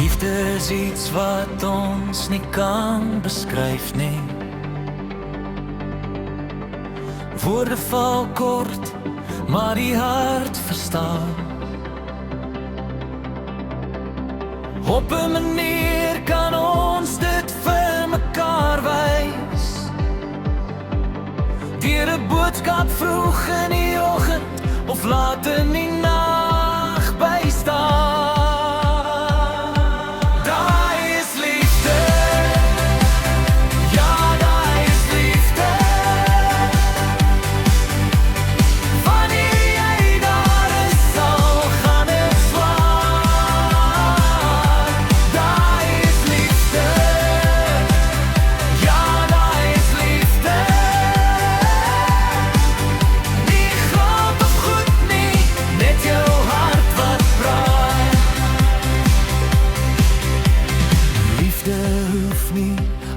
Liefde is iets wat ons nie kan beskryf nie. Woorde val kort, maar die hart verstaan. Op 'n manier kan ons dit vir mekaar wys. Deur 'n boodskap vroeg in die oggend of laat in die nag bystaan.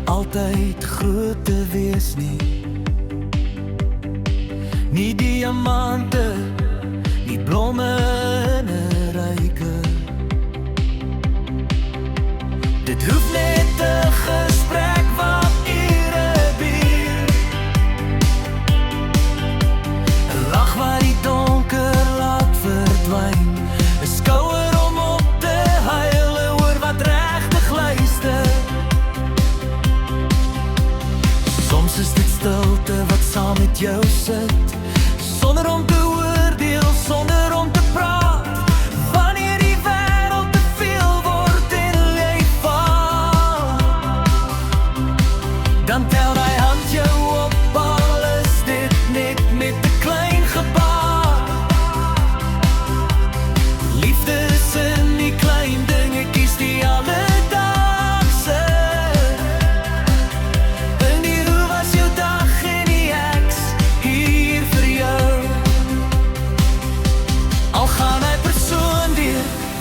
Altyd groot te wees nie. Nie diamante, nie blomme in 'n ryke. Dit hoef net 'n gesprek wat ure bier. 'n lag wat die donker laat verdwyn. 'n skouer om op te huil oor wat regtig luister. Soms is dit stilte wat saam met jou sit, sonder om te oordeel, sonder om te praat. Wanneer die wêreld te veel word en jy val, dan tel die hand jou op, al is dit net met 'n klein gebaar. Liefde is in die klein dingetjies die alledaagse.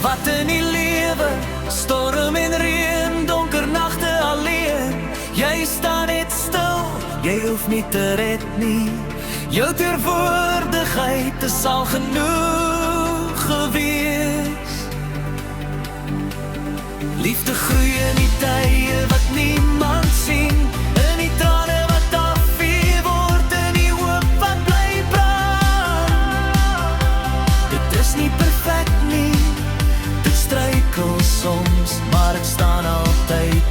Wat in die lewe, storm en reën, donker nagte alleen. Jy staan net stil, jy hoef nie te red nie. Jou teenwoordigheid is al genoeg gewees. Liefde groei in die tye wat niemand sien, in die trane wat afvee word, in die hoop wat bly brand. Dit is nie perfek nie, struikel soms, maar ek staan altyd